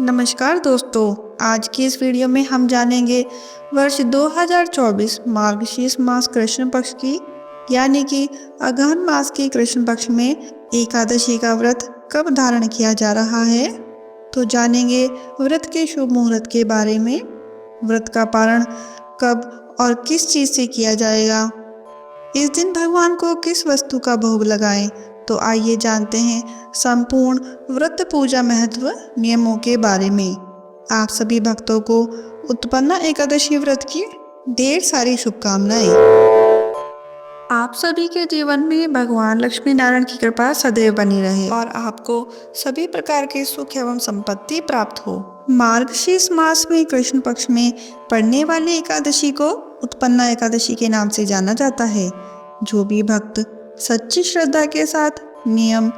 नमस्कार दोस्तों, आज की इस वीडियो में हम जानेंगे वर्ष 2024 मार्गशीर्ष मास कृष्ण पक्ष की यानी कि अगहन मास की कृष्ण पक्ष में एकादशी का व्रत कब धारण किया जा रहा है। तो जानेंगे व्रत के शुभ मुहूर्त के बारे में, व्रत का पारण कब और किस चीज से किया जाएगा, इस दिन भगवान को किस वस्तु का भोग लगाएं। तो आइए जानते हैं संपूर्ण व्रत पूजा महत्व नियमों के बारे में। आप सभी भक्तों को उत्पन्ना एकादशी व्रत की ढेर सारी शुभकामनाएं। आप सभी के जीवन में भगवान लक्ष्मी नारायण की कृपा सदैव बनी रहे और आपको सभी प्रकार के सुख एवं संपत्ति प्राप्त हो। मार्गशीर्ष मास में कृष्ण पक्ष में पड़ने वाली एकादशी को उत्पन्ना एकादशी के नाम से जाना जाता है। जो भी भक्त सच्ची श्रद्धा के साथ, नियम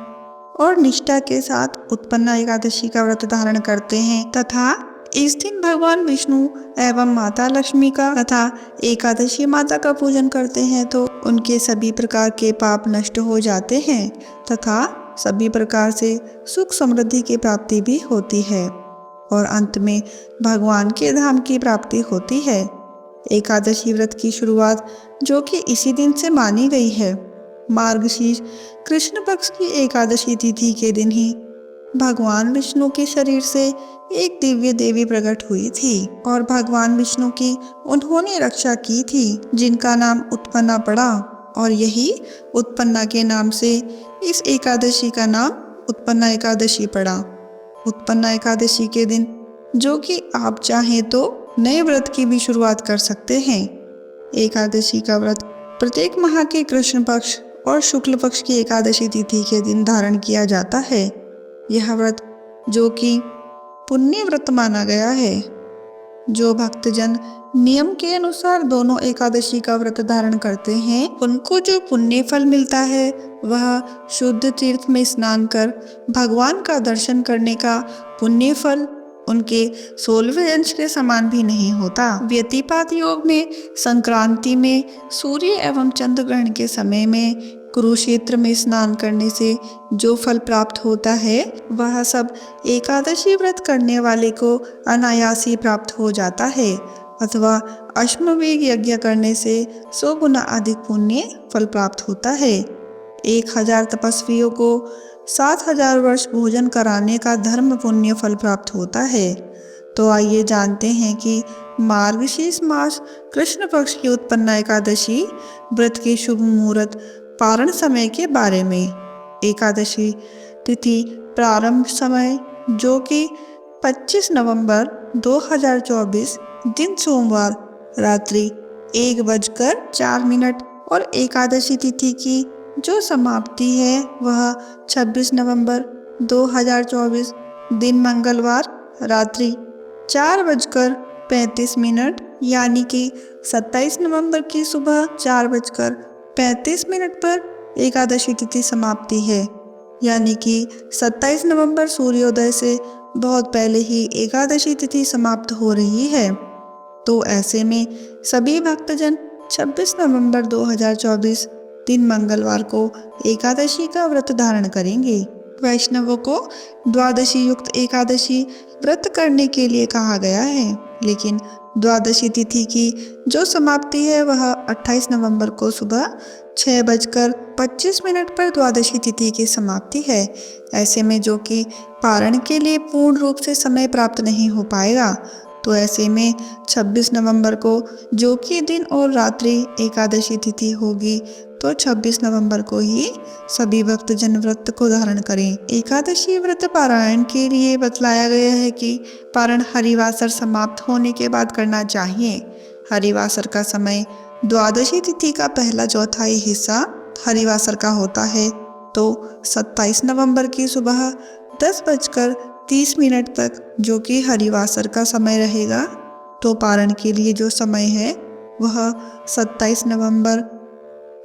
और निष्ठा के साथ उत्पन्ना एकादशी का व्रत धारण करते हैं तथा इस दिन भगवान विष्णु एवं माता लक्ष्मी का तथा एकादशी माता का पूजन करते हैं तो उनके सभी प्रकार के पाप नष्ट हो जाते हैं तथा सभी प्रकार से सुख समृद्धि की प्राप्ति भी होती है और अंत में भगवान के धाम की प्राप्ति होती है। एकादशी व्रत की शुरुआत जो कि इसी दिन से मानी गई है। मार्गशीर्ष कृष्ण पक्ष की एकादशी तिथि के दिन ही भगवान विष्णु के शरीर से एक दिव्य देवी प्रकट हुई थी और भगवान विष्णु की उन्होंने रक्षा की थी, जिनका नाम उत्पन्ना पड़ा और यही उत्पन्ना के नाम से इस एकादशी का नाम उत्पन्ना एकादशी पड़ा। उत्पन्ना एकादशी के दिन जो कि आप चाहें तो नए व्रत की भी शुरुआत कर सकते हैं। एकादशी का व्रत प्रत्येक माह के कृष्ण पक्ष और शुक्ल पक्ष की एकादशी तिथि के दिन धारण किया जाता है। यह व्रत जो कि पुण्य व्रत माना गया है। जो भक्तजन नियम के अनुसार दोनों एकादशी का व्रत धारण करते हैं उनको जो पुण्य फल मिलता है वह शुद्ध तीर्थ में स्नान कर भगवान का दर्शन करने का पुण्य फल उनके 16वें अंश के समान भी नहीं होता। व्यतिपात योग में संक्रांति में सूर्य एवं चंद्र ग्रहण के समय में कुरुक्षेत्र में स्नान करने से जो फल प्राप्त होता है वह सब एकादशी व्रत करने वाले को अनायासी प्राप्त हो जाता है अथवा अश्वमेध यज्ञ करने से 100 गुना अधिक पुण्य फल प्राप्त होता है। 1000 तपस्वियों को 7000 वर्ष भोजन कराने का धर्म पुण्य फल प्राप्त होता है। तो आइए जानते हैं कि मार्गशीर्ष मास कृष्ण पक्ष की उत्पन्ना एकादशी व्रत के शुभ मुहूर्त पारण समय के बारे में। एकादशी तिथि प्रारंभ समय जो कि 25 नवंबर 2024 दिन सोमवार रात्रि 1:04 और एकादशी तिथि की जो समाप्ति है वह 26 नवंबर 2024 दिन मंगलवार रात्रि 4:35 यानी कि 27 नवंबर की सुबह 4:35 पर एकादशी तिथि समाप्ति है। यानी कि 27 नवंबर सूर्योदय से बहुत पहले ही एकादशी तिथि समाप्त हो रही है। तो ऐसे में सभी भक्तजन 26 नवंबर 2024 दिन मंगलवार को एकादशी का व्रत धारण करेंगे। वैष्णवों को द्वादशी युक्त एकादशी व्रत करने के लिए कहा गया है, लेकिन द्वादशी तिथि की जो समाप्ति है वह 28 नवंबर को सुबह 6:25 पर द्वादशी तिथि की समाप्ति है। ऐसे में जो कि पारण के लिए पूर्ण रूप से समय प्राप्त नहीं हो पाएगा, तो ऐसे में 26 नवंबर को जो कि दिन और रात्रि एकादशी तिथि होगी तो 26 नवंबर को ही सभी भक्तजन व्रत को धारण करें। एकादशी व्रत पारायण के लिए बतलाया गया है कि पारण हरिवासर समाप्त होने के बाद करना चाहिए। हरिवासर का समय द्वादशी तिथि का पहला चौथाई हिस्सा हरिवासर का होता है, तो 27 नवंबर की सुबह 10:30 तक जो कि हरिवासर का समय रहेगा। तो पारण के लिए जो समय है वह 27 नवंबर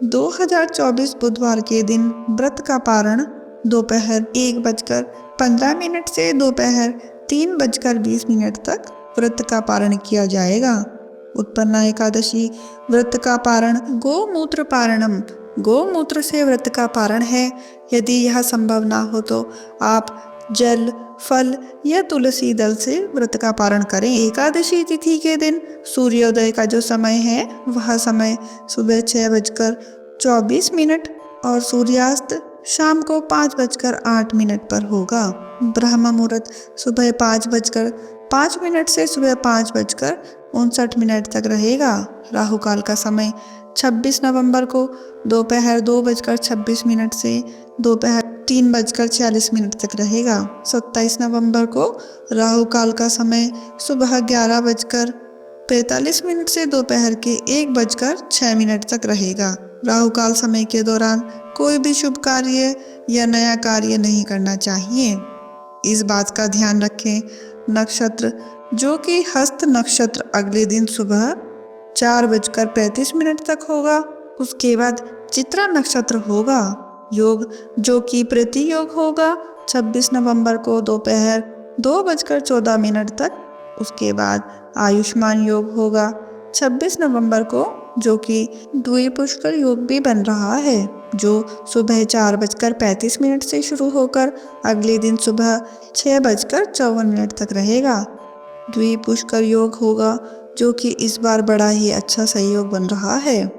2024 बुधवार के दिन व्रत का पारण दोपहर 1:15 से दोपहर 3:20 तक व्रत का पारण किया जाएगा। उत्पन्ना एकादशी व्रत का पारण गोमूत्र पारणम, गोमूत्र से व्रत का पारण है। यदि यह संभव ना हो तो आप जल, फल या तुलसी दल से व्रत का पारण करें। एकादशी तिथि के दिन सूर्योदय का जो समय है वह समय सुबह 6:24 और सूर्यास्त शाम को 5:08 पर होगा। ब्रह्म मुहूर्त सुबह 5:05 से सुबह 5:59 तक रहेगा। राहु काल का समय 26 नवंबर को दोपहर 2:26 से दोपहर 3:46 तक रहेगा। 27 नवंबर को राहु काल का समय सुबह 11:45 से दोपहर के 1:06 तक रहेगा। राहु काल समय के दौरान कोई भी शुभ कार्य या नया कार्य नहीं करना चाहिए। इस बात का ध्यान रखें, नक्षत्र जो कि हस्त नक्षत्र अगले दिन सुबह 4:35 तक होगा। उसके बाद चित्रा नक्षत्र होगा। योग जो कि प्रति योग होगा 26 नवंबर को दोपहर 2:14 तक। उसके बाद आयुष्मान योग होगा 26 नवंबर को, जो कि द्विपुष्कर योग भी बन रहा है, जो सुबह 4:35 से शुरू होकर अगले दिन सुबह 6:54 तक रहेगा। द्विपुष्कर योग होगा जो कि इस बार बड़ा ही अच्छा सहयोग बन रहा है।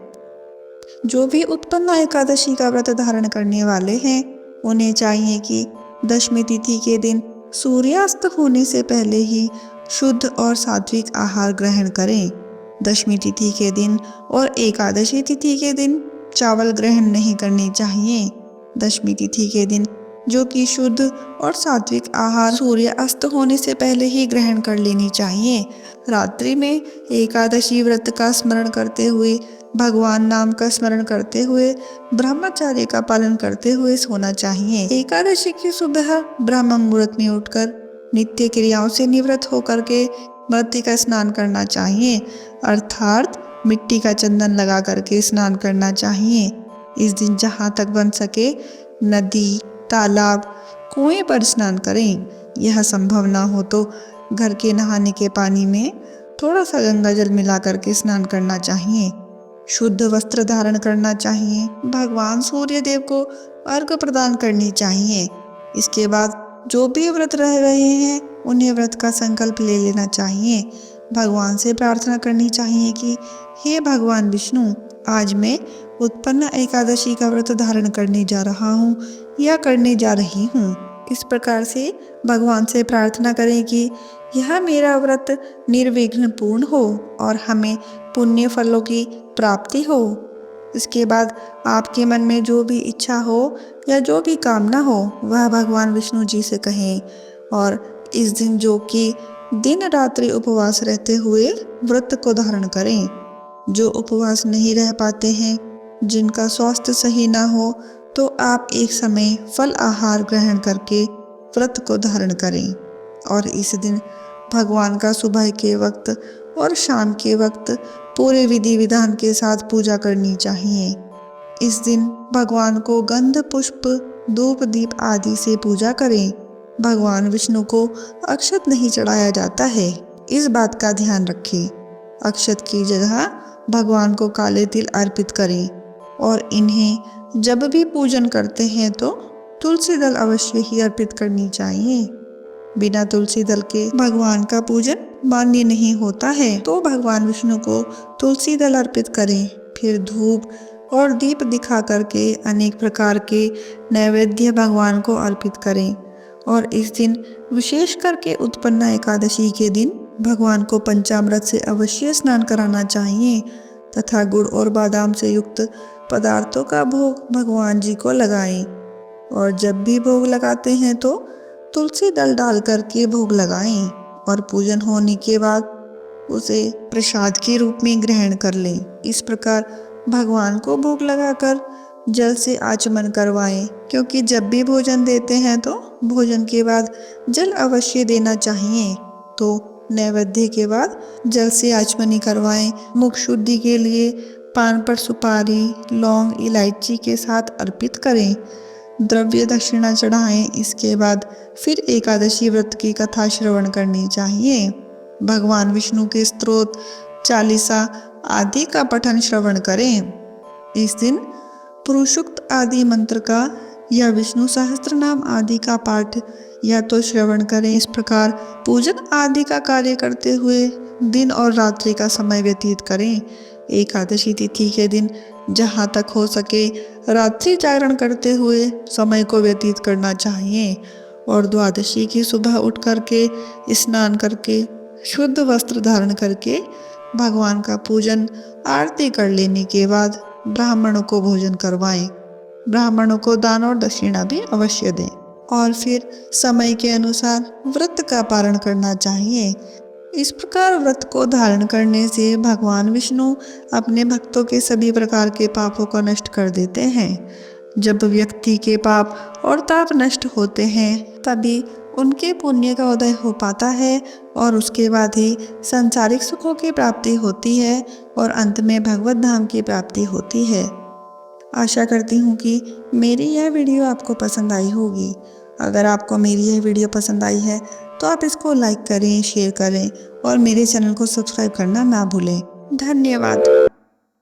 जो भी उत्पन्न एकादशी का व्रत धारण करने वाले हैं उन्हें चाहिए कि दशमी तिथि के दिन सूर्यास्त होने से पहले ही शुद्ध और सात्विक आहार ग्रहण करें। दशमी तिथि के दिन और एकादशी तिथि के दिन चावल ग्रहण नहीं करनी चाहिए। दशमी तिथि के दिन जो कि शुद्ध और सात्विक आहार सूर्य अस्त होने से पहले ही ग्रहण कर लेनी चाहिए। रात्रि में एकादशी व्रत का स्मरण करते हुए, भगवान नाम का स्मरण करते हुए, ब्रह्मचर्य का पालन करते हुए सोना चाहिए। एकादशी की सुबह ब्रह्म मुहूर्त में उठकर नित्य क्रियाओं से निवृत्त होकर के मृत्यु का स्नान करना चाहिए, अर्थात मिट्टी का चंदन लगा करके स्नान करना चाहिए। इस दिन जहाँ तक बन सके नदी, तालाब, कुएं पर स्नान करें। यह संभव ना हो तो घर के नहाने के पानी में थोड़ा सा गंगा जल मिला करके स्नान करना चाहिए। शुद्ध वस्त्र धारण करना चाहिए। भगवान सूर्य देव को अर्घ्य प्रदान करनी चाहिए। इसके बाद जो भी व्रत रह रहे हैं उन्हें व्रत का संकल्प ले लेना चाहिए। भगवान से प्रार्थना करनी चाहिए कि हे भगवान विष्णु, आज मैं उत्पन्न एकादशी का व्रत धारण करने जा रहा हूँ या करने जा रही हूँ। इस प्रकार से भगवान से प्रार्थना करें कि यह मेरा व्रत निर्विघ्न पूर्ण हो और हमें पुण्य फलों की प्राप्ति हो। इसके बाद आपके मन में जो भी इच्छा हो या जो भी कामना हो वह भगवान विष्णु जी से कहें। और इस दिन जो कि दिन रात्रि उपवास रहते हुए व्रत को धारण करें। जो उपवास नहीं रह पाते हैं, जिनका स्वास्थ्य सही ना हो, तो आप एक समय फल आहार ग्रहण करके व्रत को धारण करें। और इस दिन भगवान का सुबह के वक्त और शाम के वक्त पूरे विधि विधान के साथ पूजा करनी चाहिए। इस दिन भगवान को गंध, पुष्प, धूप, दीप आदि से पूजा करें। भगवान विष्णु को अक्षत नहीं चढ़ाया जाता है, इस बात का ध्यान रखें। अक्षत की जगह भगवान को काले तिल अर्पित करें। और इन्हें जब भी पूजन करते हैं तो तुलसी दल अवश्य ही अर्पित करनी चाहिए। बिना तुलसी दल के भगवान का पूजन मान्य नहीं होता है। तो भगवान विष्णु को तुलसी दल अर्पित करें। फिर धूप और दीप दिखा करके अनेक प्रकार के नैवेद्य भगवान को अर्पित करें। और इस दिन विशेष करके उत्पन्न एकादशी के दिन भगवान को पंचामृत से अवश्य स्नान कराना चाहिए तथा गुड़ और बादाम से युक्त पदार्थों का भोग भगवान जी को लगाएं। और जब भी भोग लगाते हैं तो तुलसी दल डाल करके भोग लगाएं और पूजन होने के बाद उसे प्रसाद के रूप में ग्रहण कर लें। इस प्रकार भगवान को भोग लगाकर जल से आचमन करवाएं, क्योंकि जब भी भोजन देते हैं तो भोजन के बाद जल अवश्य देना चाहिए। तो नैवेद्य के बाद जल से आचमनी करवाएं। मुख शुद्धि के लिए पान पर सुपारी, लौंग, इलायची के साथ अर्पित करें। द्रव्य दक्षिणा चढ़ाएं। इसके बाद फिर एकादशी व्रत की कथा श्रवण करनी चाहिए। भगवान विष्णु के स्तोत्र, चालीसा आदि का पठन श्रवण करें। इस दिन पुरुषोक्त आदि मंत्र का या विष्णु सहस्त्र नाम आदि का पाठ या तो श्रवण करें। इस प्रकार पूजन आदि का कार्य करते हुए दिन और रात्रि का समय व्यतीत करें। एकादशी तिथि के दिन जहाँ तक हो सके रात्रि जागरण करते हुए समय को व्यतीत करना चाहिए और द्वादशी की सुबह उठ करके स्नान करके शुद्ध वस्त्र धारण करके भगवान का पूजन आरती कर लेने के बाद ब्राह्मणों को भोजन करवाएं। ब्राह्मणों को दान और दक्षिणा भी अवश्य दें और फिर समय के अनुसार व्रत का पालन करना चाहिए। इस प्रकार व्रत को धारण करने से भगवान विष्णु अपने भक्तों के सभी प्रकार के पापों को नष्ट कर देते हैं। जब व्यक्ति के पाप और ताप नष्ट होते हैं तभी उनके पुण्य का उदय हो पाता है और उसके बाद ही सांसारिक सुखों की प्राप्ति होती है और अंत में भगवत धाम की प्राप्ति होती है। आशा करती हूँ कि मेरी यह वीडियो आपको पसंद आई होगी। अगर आपको मेरी यह वीडियो पसंद आई है तो आप इसको लाइक करें, शेयर करें और मेरे चैनल को सब्सक्राइब करना ना भूलें। धन्यवाद।